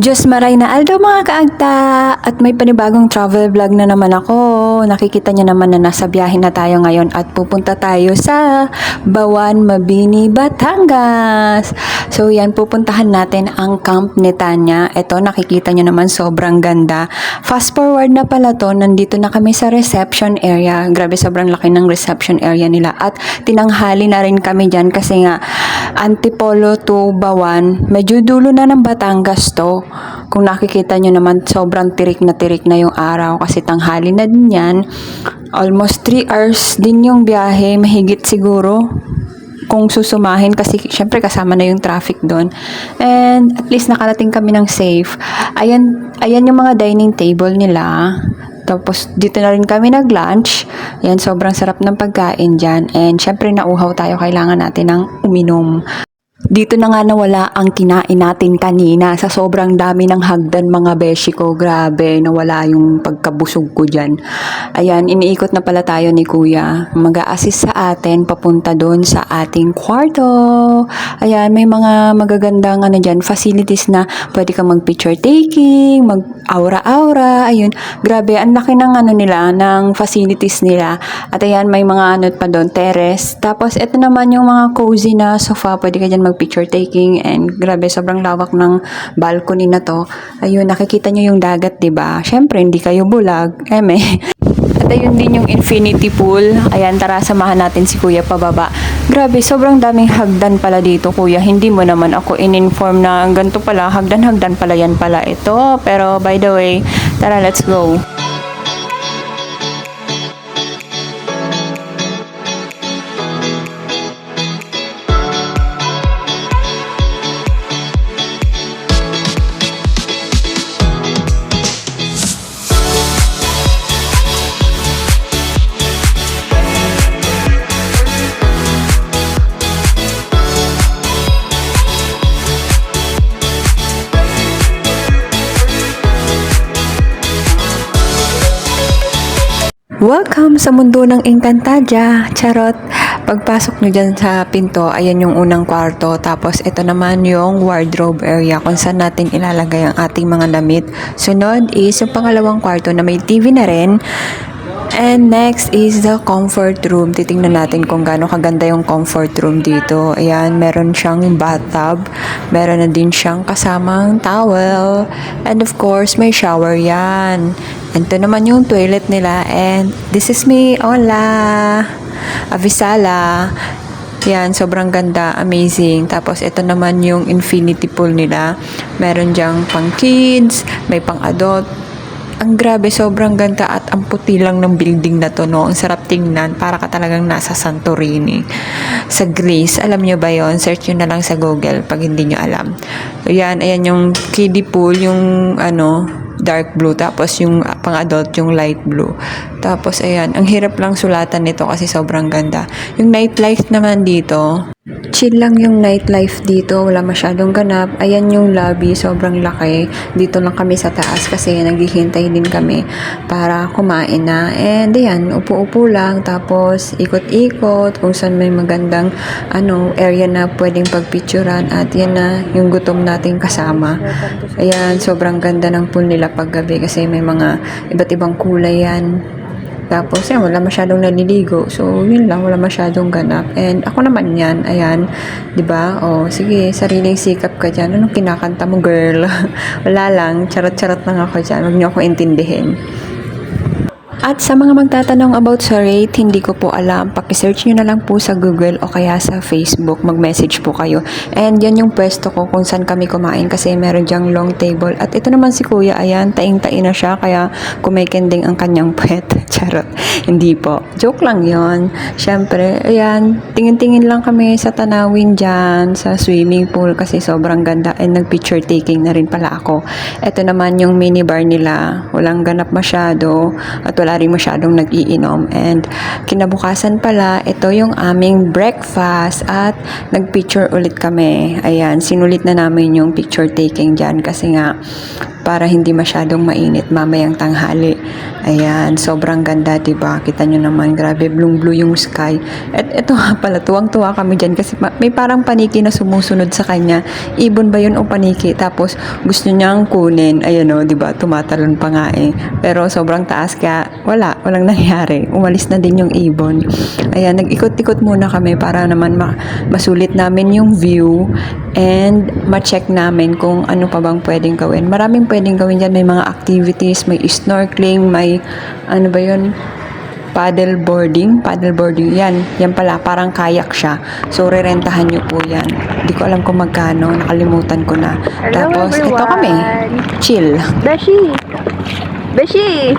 Diyos maray na aldaw mga kaagta! At may panibagong travel vlog na naman ako. Nakikita niyo naman na nasa biyahe na tayo ngayon at pupunta tayo sa Bawan, Mabini, Batangas. So yan, pupuntahan natin ang camp ni Tanya. Ito, nakikita niyo naman sobrang ganda. Fast forward na pala to, nandito na kami sa reception area. Grabe, sobrang laki ng reception area nila. At tinanghali na rin kami dyan kasi nga Antipolo to Bawan, medyo dulo na ng Batangas to. Kung nakikita nyo naman, sobrang tirik na yung araw kasi tanghali na din yan. Almost 3 hours din yung biyahe, mahigit siguro kung susumahin kasi syempre kasama na yung traffic doon. And at least nakarating kami ng safe. Ayan yung mga dining table nila. Tapos dito na rin kami nag-lunch. Ayan, sobrang sarap ng pagkain dyan. And syempre nauhaw tayo, kailangan natin ng uminom. Dito na nga nawala ang kinain natin kanina sa sobrang dami ng hagdan mga beshi ko. Grabe, nawala yung pagkabusog ko dyan. Ayan, iniikot na pala tayo ni Kuya. Mag-a-assist sa atin papunta doon sa ating kwarto. Ayan, may mga magagandang dyan, facilities na pwede kang mag-picture taking, mag-aura-aura. Ayun, grabe, ang laki ng nila, ng facilities nila. At ayan, may mga pa doon, terrace. Tapos, ito naman yung mga cozy na sofa. Pwede ka dyan mag-picture taking and grabe, sobrang lawak ng balcony na to. Ayun, nakikita nyo yung dagat, diba? Syempre, hindi kayo bulag. At ayun din yung infinity pool. Ayan, tara, samahan natin si Kuya pababa. Grabe, sobrang daming hagdan pala dito, Kuya. Hindi mo naman ako in-inform na ganito pala, hagdan pala yan pala ito. Pero by the way, tara, let's go. Welcome sa mundo ng Encantadia. Charot. Pagpasok nyo dyan sa pinto, ayan yung unang kwarto. Tapos ito naman yung wardrobe area kung saan natin ilalagay ang ating mga damit. Sunod is yung pangalawang kwarto na may TV na rin. And next is the comfort room. Titingnan natin kung gaano kaganda yung comfort room dito. Ayan, meron siyang bathtub. Meron na din siyang kasamang towel. And of course, may shower yan. And ito naman yung toilet nila. And this is me, hola! Avisala. Yan, sobrang ganda, amazing. Tapos ito naman yung infinity pool nila. Meron dyang pang kids, may pang adult. Ang grabe, sobrang ganda at ang puti lang ng building na to, no? Ang sarap tingnan, para ka talagang nasa Santorini. Sa Greece, alam nyo ba yon? Search nyo na lang sa Google pag hindi nyo alam. Ayan yung kiddie pool, yung dark blue, tapos yung pang-adult yung light blue. Tapos ayan, ang hirap lang sulatan nito kasi sobrang ganda. Yung nightlife naman dito, chill lang yung nightlife dito, wala masyadong ganap. Ayan yung lobby, sobrang laki. Dito lang kami sa taas kasi naghihintay din kami para kumain na. And ayan, upo-upo lang, tapos ikot-ikot kung saan may magandang area na pwedeng pagpicturan. At yan na yung gutom nating kasama. Ayan, sobrang ganda ng pool nila paggabi kasi may mga iba't ibang kulay yan. Tapos yan, wala masyadong naliligo. So, yun lang, wala masyadong ganap. And ako naman yan, ayan, 'di ba? Oh, sige, sariling sikap ka diyan. Anong kinakanta mo, girl? Wala lang, charot-charot lang ako diyan. Huwag niyo ako intindihin. At sa mga magtatanong about sa rate, hindi ko po alam. Paki-search nyo na lang po sa Google o kaya sa Facebook. Mag-message po kayo. And yan yung pwesto ko kung saan kami kumain kasi meron dyang long table. At ito naman si Kuya, ayan, taing-tain na siya kaya kumikending ang kanyang puwet. Charot. Hindi po. Joke lang yon. Siyempre, ayan, tingin-tingin lang kami sa tanawin dyan, sa swimming pool kasi sobrang ganda. And nag-picture taking na rin pala ako. Ito naman yung minibar nila. Walang ganap masyado at wala rin masyadong nag-iinom. And kinabukasan pala, ito yung aming breakfast at nag-picture ulit kami. Ayan, sinulit na namin yung picture taking dyan kasi nga para hindi masyadong mainit mamayang tanghali. Ayan, sobrang ganda, diba? Kita nyo naman, grabe, blue yung sky. At ito nga pala, tuwang-tuwa kami dyan kasi may parang paniki na sumusunod sa kanya. Ibon ba yun o paniki? Tapos gusto niyang kunin. Ayan o, diba? Tumatalon pa nga eh. Pero sobrang taas kaya walang nangyari. Umalis na din yung ibon. Ayan, nag-ikot-ikot muna kami para naman masulit namin yung view and ma-check namin kung ano pa bang pwedeng gawin. Maraming pwedeng gawin dyan. May mga activities, may snorkeling, may ano ba yun? Paddle boarding, yan pala, parang kayak siya. So, rerentahan nyo po yan. Hindi ko alam kung magkano, nakalimutan ko na. Hello, Tapos, everyone. ito kami, chill. Beshi! Beshi!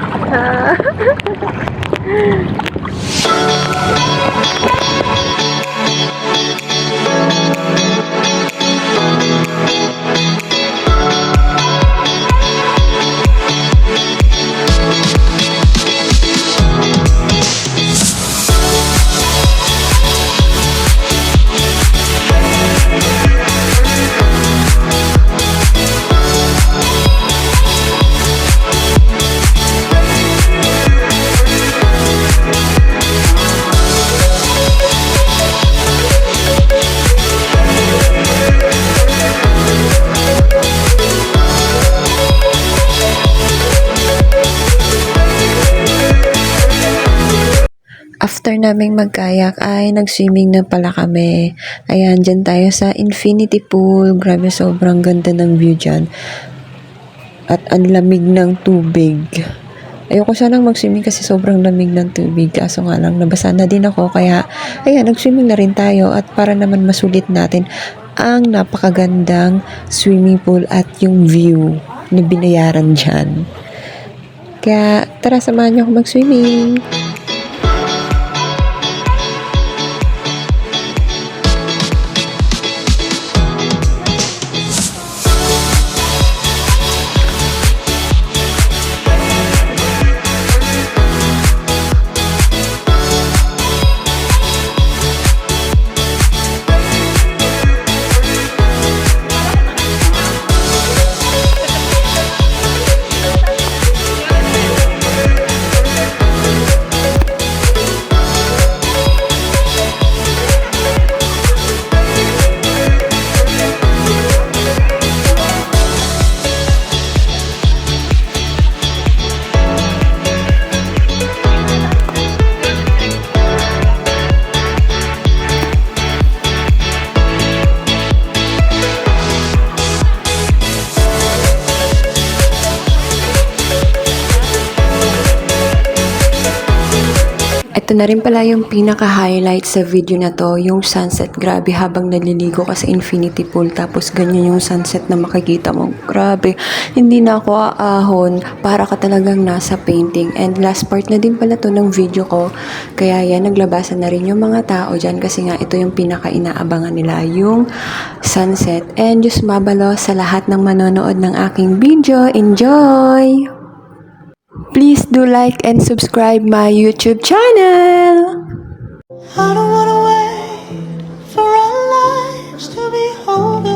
After naming magkayak ay nag-swimming na pala kami. Ayan, dyan tayo sa infinity pool. Grabe, sobrang ganda ng view dyan. At ang lamig ng tubig. Ayoko sanang mag-swimming kasi sobrang lamig ng tubig. Kaso nga lang, nabasa na din ako. Kaya, ayan, nag-swimming na rin tayo. At para naman masulit natin ang napakagandang swimming pool at yung view na binayaran dyan. Kaya, tara, samahan niyo ako mag-swimming. Ito na rin pala yung pinaka-highlight sa video na to, yung sunset. Grabe, habang naliligo ka sa infinity pool, tapos ganyan yung sunset na makikita mo. Grabe, hindi na ako aahon, para ka talagang nasa painting. And last part na din pala to ng video ko, kaya yan, naglabasan na rin yung mga tao dyan, kasi nga ito yung pinaka-inaabangan nila, yung sunset. And just mabalo sa lahat ng manonood ng aking video. Enjoy! Please do like and subscribe my YouTube channel. I don't wanna wait for our lives to be over.